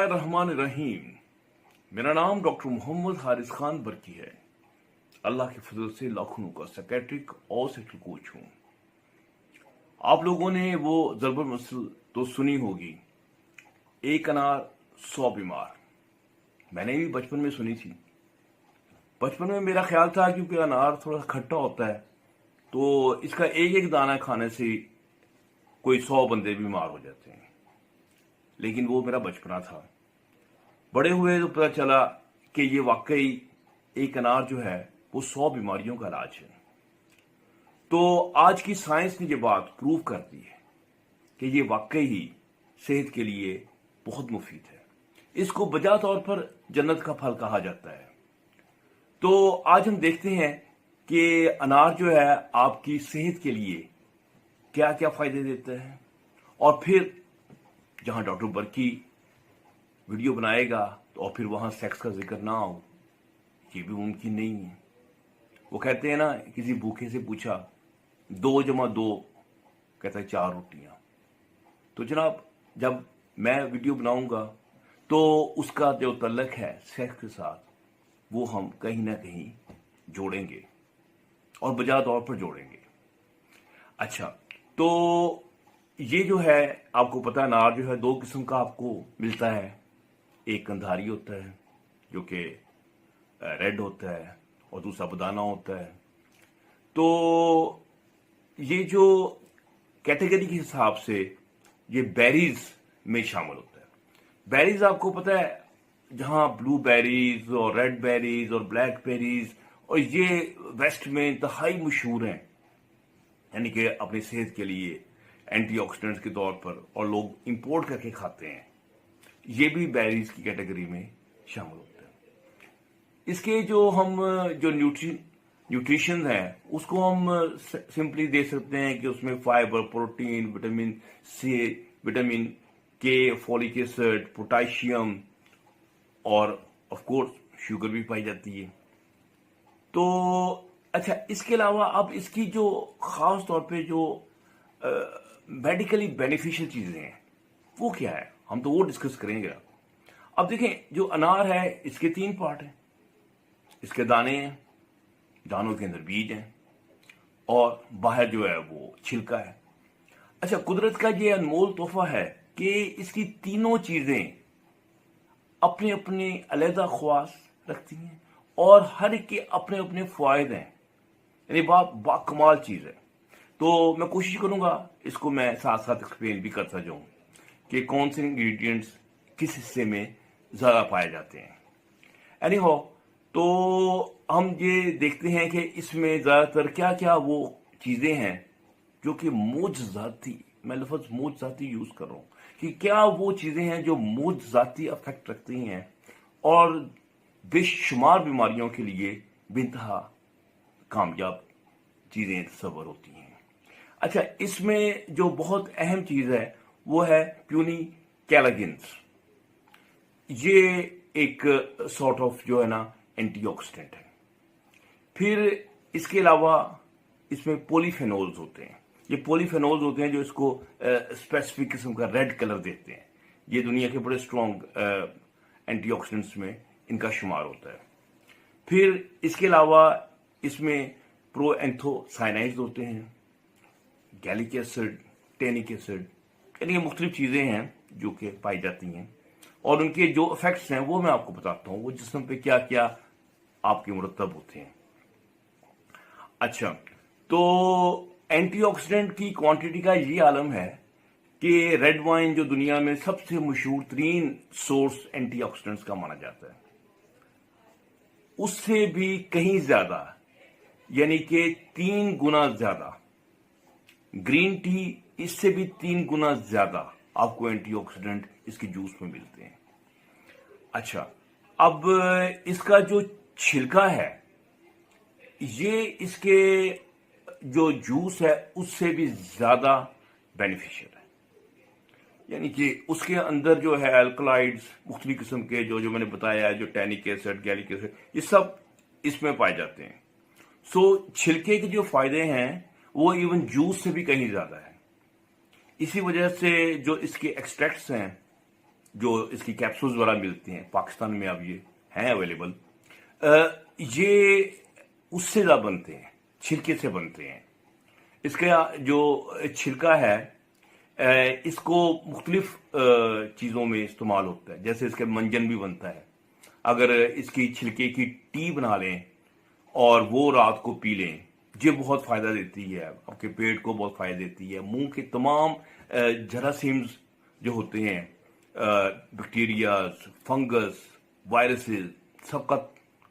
रहमान रहीम। मेरा नाम डॉक्टर मोहम्मद हारिस खान बरकी है। अल्लाह के फजल से लाखों का साइकेट्रिक और सेक्टर कोच हूँ। आप लोगों ने वो ज़रबुल मसल तो सुनी होगी, एक अनार 100 बीमार। मैंने भी बचपन में सुनी थी। बचपन में मेरा ख्याल था क्योंकि अनार थोड़ा खट्टा होता है तो इसका एक एक दाना खाने से कोई 100 बंदे बीमार हो जाते हैं, लेकिन वो मेरा बचपना था। बड़े हुए तो पता चला कि ये वाकई एक अनार जो है वो 100 बीमारियों का इलाज है। तो आज की साइंस ने ये बात प्रूव कर दी है कि ये वाकई ही सेहत के लिए बहुत मुफीद है। इसको बजा तौर पर जन्नत का फल कहा जाता है। तो आज हम देखते हैं कि अनार जो है आपकी सेहत के लिए क्या क्या फायदे देता है, और फिर जहां डॉक्टर बरकी वीडियो बनाएगा तो और फिर वहां सेक्स का जिक्र ना हो, ये भी मुमकिन नहीं है। वो कहते हैं ना, किसी भूखे से पूछा 2 जमा 2, कहता है 4 रोटियां। तो जनाब, जब मैं वीडियो बनाऊंगा तो उसका जो तल्लक है सेक्स के साथ वो हम कहीं ना कहीं जोड़ेंगे और बजा तौर पर जोड़ेंगे। अच्छा, तो ये जो है आपको पता है, अनार जो है 2 किस्म का आपको मिलता है। एक कंधारी होता है जो कि रेड होता है और दूसरा बदाना होता है। तो ये जो कैटेगरी के हिसाब से ये बेरीज में शामिल होता है। बेरीज आपको पता है, जहां ब्लू बेरीज और रेड बेरीज और ब्लैक बेरीज, और ये वेस्ट में इंतहाई मशहूर हैं, यानी कि अपनी सेहत के लिए एंटीऑक्सीडेंट्स के तौर पर, और लोग इंपोर्ट करके खाते हैं। ये भी बेरीज की कैटेगरी में शामिल होते हैं। इसके जो हम जो न्यूट्रिशन है उसको हम सिंपली दे सकते हैं कि उसमें fibre, protein, vitamin C, vitamin K, folic acid, potassium और ऑफ कोर्स शुगर भी पाई जाती है। तो अच्छा, इसके अलावा अब इसकी जो खास तौर पे जो मेडिकली बेनिफिशियल चीजें हैं वो क्या है, हम तो वो डिस्कस करेंगे। अब देखें, जो अनार है इसके 3 पार्ट हैं। इसके दाने हैं, दानों के अंदर बीज हैं, और बाहर जो है वो छिलका है। अच्छा, कुदरत का ये अनमोल तोहफा है कि इसकी तीनों चीजें अपने अपने अलहदा ख्वास रखती हैं और हर एक के अपने अपने फायदे हैं। यानी बाकमाल चीज है। तो मैं कोशिश करूंगा इसको मैं साथ साथ एक्सप्लेन भी करता जाऊं कि कौन से इंग्रेडिएंट्स किस हिस्से में ज्यादा पाए जाते हैं। एनीहाउ, तो हम ये देखते हैं कि इसमें ज्यादातर क्या क्या वो चीजें हैं जो कि मोजजाती, मैं लफ्ज मोजजाती यूज कर रहा हूं, कि क्या वो चीजें हैं जो मोजजाती अफेक्ट रखती हैं और बेशुमार बीमारियों के लिए बेइंतहा कामयाब चीजें तस्वर होती हैं। अच्छा, इसमें जो बहुत अहम चीज है वो है प्यूनी कैलागिन्स। ये एक सॉर्ट ऑफ जो है ना एंटीऑक्सीडेंट है। फिर इसके अलावा इसमें पॉलीफेनोल्स होते हैं। ये पॉलीफेनोल्स होते हैं जो इसको स्पेसिफिक किस्म का रेड कलर देते हैं। ये दुनिया के बड़े स्ट्रॉन्ग एंटीऑक्सीडेंट्स में इनका शुमार होता है। फिर इसके अलावा इसमें प्रोएंथोसाइनाइड्स होते हैं, गैलिक एसिड, टेनिक एसिड, यानी कि मुख्तलिफ चीजें हैं जो कि पाई जाती हैं, और उनके जो इफेक्ट्स हैं वो मैं आपको बताता हूं, वो जिस्म पे क्या क्या आपके मुरतब होते हैं। अच्छा, तो एंटीऑक्सीडेंट की क्वांटिटी का ये आलम है कि रेड वाइन जो दुनिया में सबसे मशहूर तरीन सोर्स एंटीऑक्सीडेंट्स का माना जाता है, उससे भी कहीं ज्यादा, यानी कि 3 गुना ज्यादा ग्रीन टी, इससे भी 3 गुना ज्यादा आपको एंटीऑक्सीडेंट इसके जूस में मिलते हैं। अच्छा, अब इसका जो छिलका है ये इसके जो जूस है उससे भी ज्यादा बेनिफिशियल है, यानी कि उसके अंदर जो है अल्कलाइड्स मुख्तलिफ किस्म के जो मैंने बताया है, जो टैनिक एसिड, गैलिक एसिड, ये सब इसमें पाए जाते हैं। सो छिलके के जो फायदे हैं वो इवन जूस से भी कहीं ज्यादा है। इसी वजह से जो इसके एक्सट्रैक्ट्स हैं जो इसकी कैप्सूल्स वगैरह मिलती हैं, पाकिस्तान में अब ये हैं अवेलेबल, ये उससे ज़्यादा बनते हैं, छिलके से बनते हैं। इसका जो छिलका है इसको मुख्तलिफ चीज़ों में इस्तेमाल होता है, जैसे इसके मंजन भी बनता है। अगर इसकी छिलके की टी बना लें और वो रात को पी लें, ये बहुत फ़ायदा देती है, आपके पेट को बहुत फ़ायदा देती है। मुंह के तमाम जरासीम्स जो होते हैं, बैक्टीरियाज, फंगस, वायरसेस, सबका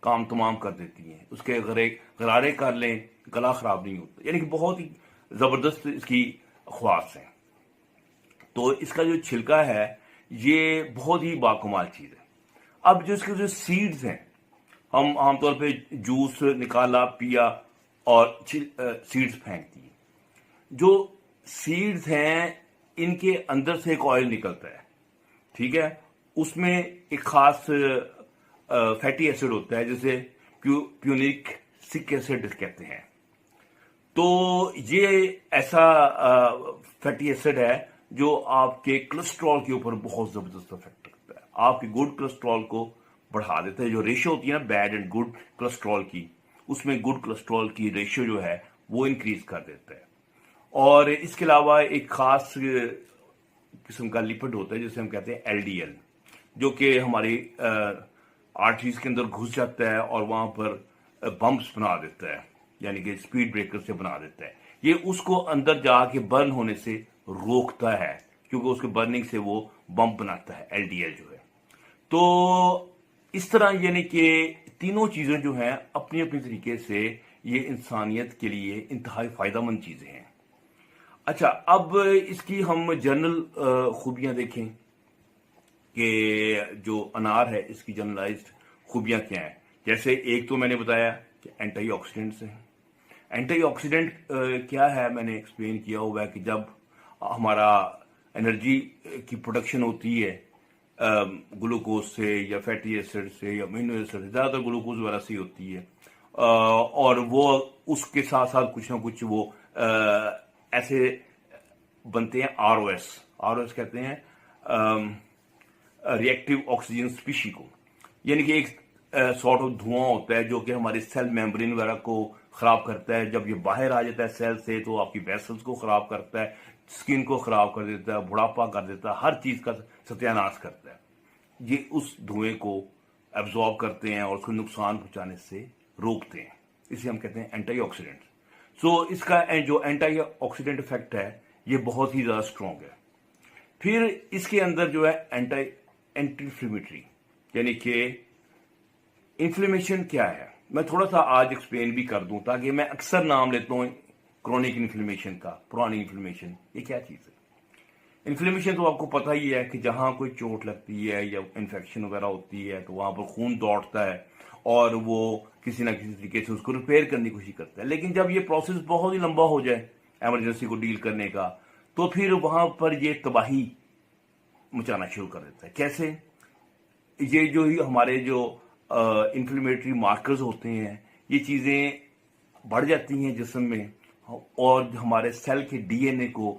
काम तमाम कर देती हैं। उसके गरारे कर लें, गला ख़राब नहीं होता, यानी कि बहुत ही ज़बरदस्त इसकी ख्वास है। तो इसका जो छिलका है ये बहुत ही बाकमाल चीज़ है। अब जो इसके जो सीड्स हैं, हम आमतौर पे जूस निकाला, पिया और सीड्स फेंक दिए। जो सीड्स हैं इनके अंदर से एक ऑयल निकलता है, ठीक है। उसमें एक खास फैटी एसिड होता है जिसे प्यूनिक सिक एसिड कहते हैं। तो ये ऐसा फैटी एसिड है जो आपके कोलेस्ट्रॉल के ऊपर बहुत जबरदस्त इफेक्ट करता है, आपके गुड कोलेस्ट्रॉल को बढ़ा देता है। जो रेशियो होती है ना बैड एंड गुड कोलेस्ट्रॉल की, उसमें गुड कोलेस्ट्रॉल की रेशियो जो है वो इंक्रीज कर देता है। और इसके अलावा एक खास किस्म का लिपिड होता है जिसे हम कहते हैं एलडीएल, जो कि हमारी आर्टरीज के अंदर घुस जाता है और वहां पर बम्प्स बना देता है, यानी कि स्पीड ब्रेकर से बना देता है। ये उसको अंदर जाके बर्न होने से रोकता है, क्योंकि उसके बर्निंग से वो बम्प बनाता है, एलडीएल जो है। तो इस तरह यानी कि तीनों चीजें जो हैं अपनी अपनी तरीके से ये इंसानियत के लिए इंतहाई फायदेमंद चीजें हैं। अच्छा, अब इसकी हम जनरल खूबियां देखें कि जो अनार है इसकी जनरलाइज्ड खूबियां क्या हैं। जैसे एक तो मैंने बताया कि एंटीऑक्सीडेंट्स हैं। एंटीऑक्सीडेंट क्या है मैंने एक्सप्लेन किया हुआ है कि जब हमारा एनर्जी की प्रोडक्शन होती है ग्लूकोज से या फैटी एसिड से या अमीनो एसिड से, ज़्यादातर ग्लूकोज वगैरह से होती है, और वो उसके साथ साथ कुछ ना कुछ वो ऐसे बनते हैं आरओएस कहते हैं रिएक्टिव ऑक्सीजन स्पीशी को, यानी कि एक सॉर्ट ऑफ धुआं होता है जो कि हमारे सेल मेम्ब्रेन वगैरह को खराब करता है। जब ये बाहर आ जाता है सेल से तो आपकी वेसल्स को खराब करता है, स्किन को खराब कर देता है, बुढ़ापा कर देता है, हर चीज का सत्यानाश करता है। ये उस धुएं को एब्जॉर्ब करते हैं और उसको नुकसान पहुंचाने से रोकते हैं, इसे हम कहते हैं एंटीऑक्सीडेंट। सो इसका जो एंटीऑक्सीडेंट इफेक्ट है ये बहुत ही ज्यादा स्ट्रॉन्ग है। फिर इसके अंदर जो है एंटी इन्फ्लेमेटरी, यानी कि इन्फ्लेमेशन क्या है मैं थोड़ा सा आज एक्सप्लेन भी कर दूं, ताकि मैं अक्सर नाम लेता हूं क्रोनिक इन्फ्लेमेशन का, पुरानी इन्फ्लेमेशन। ये क्या चीज है? इन्फ्लेमेशन तो आपको पता ही है कि जहां कोई चोट लगती है या इन्फेक्शन वगैरह होती है तो वहां पर खून दौड़ता है और वो किसी ना किसी तरीके से उसको रिपेयर करने की कोशिश करता है। लेकिन जब ये प्रोसेस बहुत ही लंबा हो जाए एमरजेंसी को डील करने का, तो फिर वहां पर ये तबाही मचाना शुरू कर देता है। कैसे? ये जो ही हमारे जो इन्फ्लेमेटरी मार्कर्स होते हैं, ये चीजें बढ़ जाती हैं जिस्म में और हमारे सेल के डीएनए को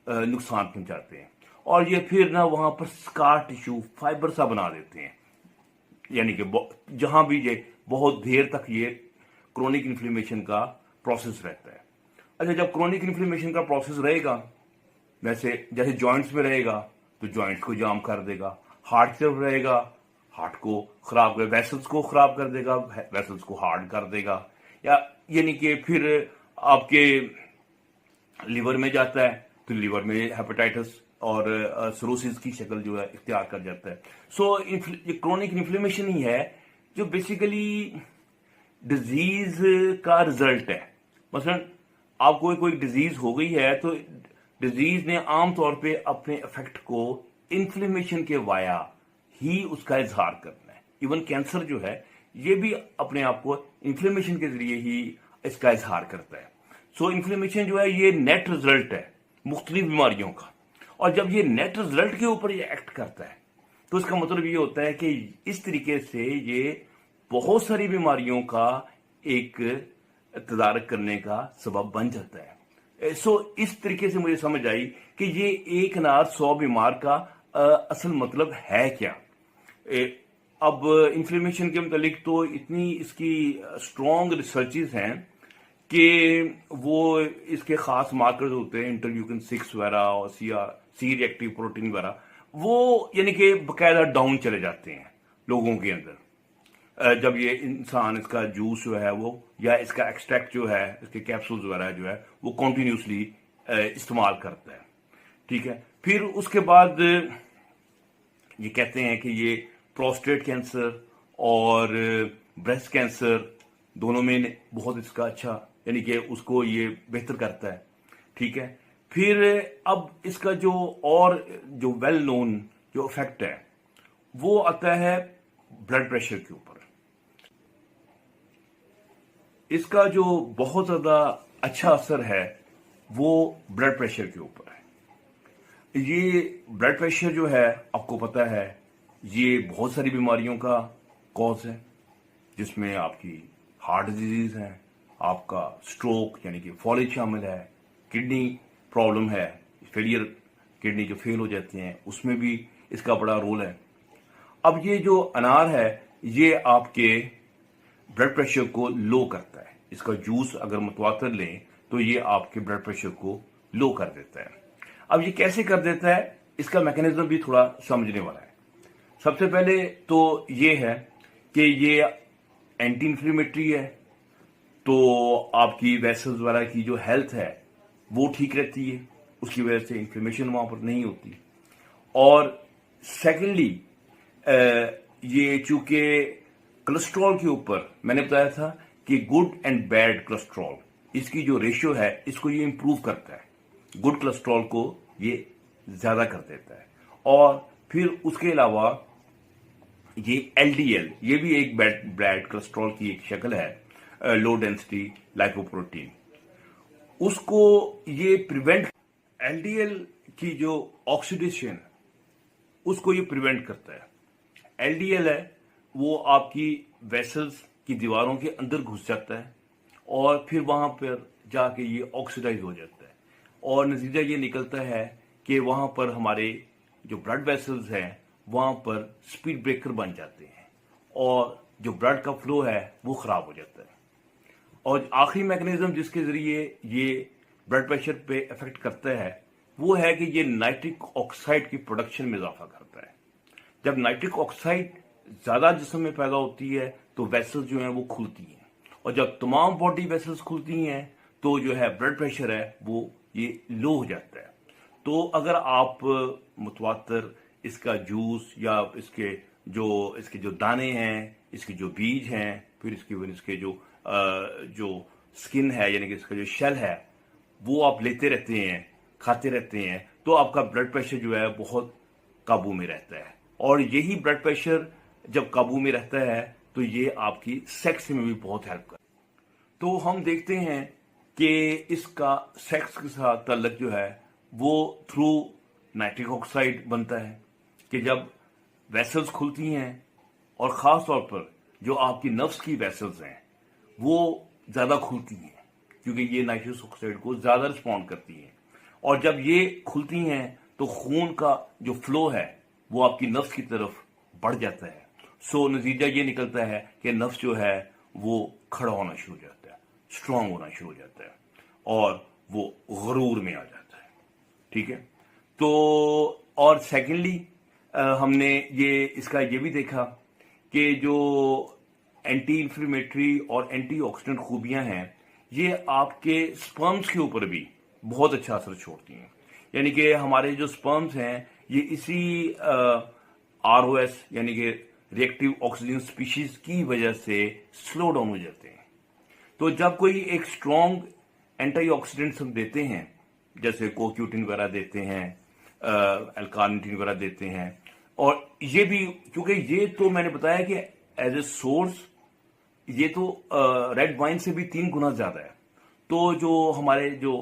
नुकसान पहुंचाते हैं, और ये फिर ना वहां पर स्कार टिश्यू फाइबर सा बना देते हैं, यानी कि जहां भी ये बहुत देर तक ये क्रोनिक इन्फ्लेमेशन का प्रोसेस रहता है। अच्छा, जब क्रोनिक इन्फ्लेमेशन का प्रोसेस रहेगा, वैसे जैसे जॉइंट्स में रहेगा तो जॉइंट्स को जाम कर देगा, हार्ट की तरफ रहेगा हार्ट को खराब कर, वेसल्स को खराब कर देगा, वेसल्स को हार्ड कर देगा, या यानी कि फिर आपके लिवर में जाता है तो लिवर में हेपेटाइटिस और सिरोसिस की शक्ल जो है इख्तियार कर जाता है। सो ये क्रोनिक इन्फ्लेमेशन ही है जो बेसिकली डिजीज का रिजल्ट है। मसलन आपको कोई डिजीज हो गई है तो डिजीज ने आमतौर पे अपने इफेक्ट को इन्फ्लेमेशन के वाया ही उसका इजहार करना है। इवन कैंसर जो है ये भी अपने आप को इन्फ्लेमेशन के जरिए ही इसका इजहार करता है। सो इन्फ्लेमेशन जो है ये नेट रिजल्ट है मुख्तलिफ बीमारियों का, और जब ये नेट रिजल्ट के ऊपर ये एक्ट करता है तो इसका मतलब ये होता है कि इस तरीके से ये बहुत सारी बीमारियों का एक तदारक करने का सबब बन जाता है। सो इस तरीके से मुझे समझ आई कि ये एक अनार 100 बीमार का असल मतलब है क्या। अब इन्फ्लेमेशन के मतलब तो इतनी इसकी स्ट्रॉन्ग रिसर्चेस हैं कि वो इसके खास मार्कर्स होते हैं, इंटरल्यूकिन 6 वगैरह और सी रिएक्टिव प्रोटीन वगैरह, वो यानी कि बकायदा डाउन चले जाते हैं लोगों के अंदर जब ये इंसान इसका जूस जो है वो या इसका एक्सट्रैक्ट जो है, इसके कैप्सूल्स वगैरह जो है वो कॉन्टिन्यूसली इस्तेमाल करता है। ठीक है, फिर उसके बाद ये कहते हैं कि ये प्रोस्टेट कैंसर और ब्रेस्ट कैंसर दोनों में बहुत इसका अच्छा यानी कि उसको ये बेहतर करता है। ठीक है, फिर अब इसका जो और जो वेल नोन जो इफेक्ट है वो आता है ब्लड प्रेशर के ऊपर। इसका जो बहुत ज्यादा अच्छा असर है वो ब्लड प्रेशर के ऊपर है। ये ब्लड प्रेशर जो है आपको पता है ये बहुत सारी बीमारियों का कॉज है, जिसमें आपकी हार्ट डिजीज है, आपका स्ट्रोक यानी कि फॉलेज शामिल है, किडनी प्रॉब्लम है, फेलियर किडनी जो फेल हो जाती हैं उसमें भी इसका बड़ा रोल है। अब ये जो अनार है ये आपके ब्लड प्रेशर को लो करता है। इसका जूस अगर मुतवातर लें तो ये आपके ब्लड प्रेशर को लो कर देता है। अब ये कैसे कर देता है, इसका मैकेनिज्म भी थोड़ा समझने वाला है। सबसे पहले तो ये है कि ये एंटी इंफ्लेमेटरी है, तो आपकी वेसल्स वगैरह की जो हेल्थ है वो ठीक रहती है, उसकी वजह से इन्फ्लेमेशन वहां पर नहीं होती। और सेकेंडली ये चूंकि कोलेस्ट्रॉल के ऊपर मैंने बताया था कि गुड एंड बैड कोलेस्ट्रॉल, इसकी जो रेशियो है इसको ये इंप्रूव करता है। गुड कोलेस्ट्रॉल को ये ज्यादा कर देता है। और फिर उसके अलावा ये एलडीएल, ये भी एक बैड कोलेस्ट्रॉल की एक शक्ल है, लो डेंसिटी लाइपोप्रोटीन, उसको ये प्रिवेंट, एलडीएल की जो ऑक्सीडेशन उसको ये प्रिवेंट करता है। एलडीएल है वो आपकी वेसल्स की दीवारों के अंदर घुस जाता है और फिर वहां पर जाके ये ऑक्सीडाइज हो जाता है और नतीजा ये निकलता है कि वहां पर हमारे जो ब्लड वेसल्स हैं वहां पर स्पीड ब्रेकर बन जाते हैं और जो ब्लड का फ्लो है वो खराब हो जाता है। और आखिरी मैकेनिज्म जिसके जरिए ये ब्लड प्रेशर पे इफेक्ट करता है वो है कि ये नाइट्रिक ऑक्साइड की प्रोडक्शन में इजाफा करता है। जब नाइट्रिक ऑक्साइड ज्यादा जिस्म में पैदा होती है तो वेसल्स जो हैं वो खुलती हैं और जब तमाम बॉडी वेसल्स खुलती हैं तो जो है ब्लड प्रेशर है वो ये लो हो जाता है। तो अगर आप मुतवातर इसका जूस या इसके जो दाने हैं, इसके जो बीज हैं, फिर इसके जो स्किन है यानी कि इसका जो शेल है वो आप लेते रहते हैं, खाते रहते हैं, तो आपका ब्लड प्रेशर जो है बहुत काबू में रहता है। और यही ब्लड प्रेशर जब काबू में रहता है तो ये आपकी सेक्स में भी बहुत हेल्प करता है। तो हम देखते हैं कि इसका सेक्स के साथ ताल्लुक जो है वो थ्रू नाइट्रिक ऑक्साइड बनता है कि जब वेसल्स खुलती हैं और ख़ास तौर पर जो आपकी नफ्स की वेसल्स हैं वो ज़्यादा खुलती हैं क्योंकि ये नाइट्रिक ऑक्साइड को ज़्यादा रिस्पॉन्ड करती हैं और जब ये खुलती हैं तो खून का जो फ्लो है वो आपकी नफ्स की तरफ बढ़ जाता है। सो नतीजा ये निकलता है कि नफ्स जो है वो खड़ा होना शुरू हो जाता है, स्ट्रांग होना शुरू हो जाता है और वो गुरूर में आ जाता है। ठीक है, तो और सेकेंडली हमने इसका ये भी देखा कि जो एंटी इंफ्लेमेटरी और एंटी ऑक्सीडेंट खूबियां हैं ये आपके स्पर्म्स के ऊपर भी बहुत अच्छा असर छोड़ती हैं। यानी कि हमारे जो स्पर्म्स हैं ये इसी आरओएस यानी कि रिएक्टिव ऑक्सीजन स्पीशीज की वजह से स्लो डाउन हो जाते हैं। तो जब कोई एक स्ट्रॉन्ग एंटीऑक्सीडेंट्स हम देते हैं जैसे कोक्यूटिन वगैरह देते हैं, एल्कार्निटिन वगैरह देते हैं, और ये भी क्योंकि ये तो मैंने बताया कि एज ए सोर्स ये तो रेड वाइन से भी 3 गुना ज्यादा है। तो जो हमारे जो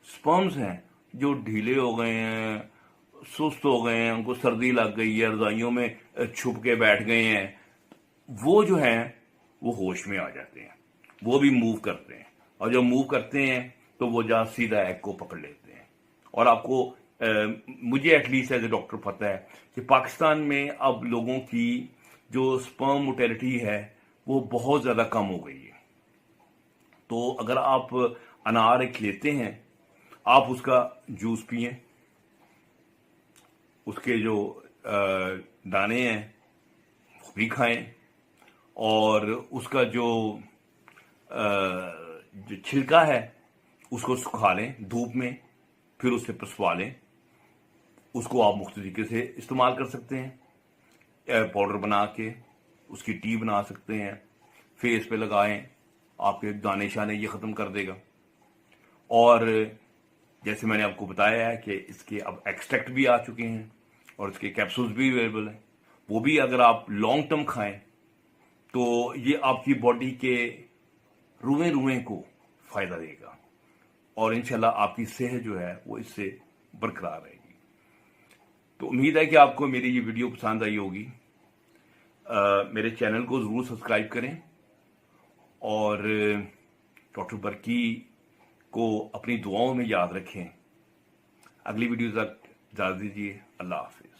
स्पर्म्स हैं जो ढीले हो गए हैं, सुस्त हो गए हैं, उनको सर्दी लग गई है, रजाइयों में छुप के बैठ गए हैं, वो जो हैं वो होश में आ जाते हैं, वो भी मूव करते हैं और जब मूव करते हैं तो वो जहाँ सीधा एग को पकड़ लेते हैं और आपको मुझे एटलीस्ट एज ए डॉक्टर पता है कि पाकिस्तान में अब लोगों की जो स्पर्म मोटेलिटी है वो बहुत ज़्यादा कम हो गई है। तो अगर आप अनार एक लेते हैं, आप उसका जूस पिएं, उसके जो दाने हैं वो भी खाएं, और उसका जो छिलका है उसको सुखा लें धूप में, फिर उससे पिसवा लें। उसको आप मुख्तलिफ तरीके से इस्तेमाल कर सकते हैं, पाउडर बना के उसकी टी बना सकते हैं, फेस पे लगाएं, आपके दाने शाने ये ख़त्म कर देगा। और जैसे मैंने आपको बताया है कि इसके अब एक्सट्रैक्ट भी आ चुके हैं और इसके कैप्सूल्स भी अवेलेबल हैं, वो भी अगर आप लॉन्ग टर्म खाएं तो ये आपकी बॉडी के रुएं रुएं को फ़ायदा देगा और इंशाल्लाह आपकी सेहत जो है वो इससे बरकरार रहेगी। तो उम्मीद है कि आपको मेरी ये वीडियो पसंद आई होगी। मेरे चैनल को ज़रूर सब्सक्राइब करें और डॉक्टर बरकी को अपनी दुआओं में याद रखें। अगली वीडियो तक इजाज़त दीजिए। अल्लाह हाफ़िज़।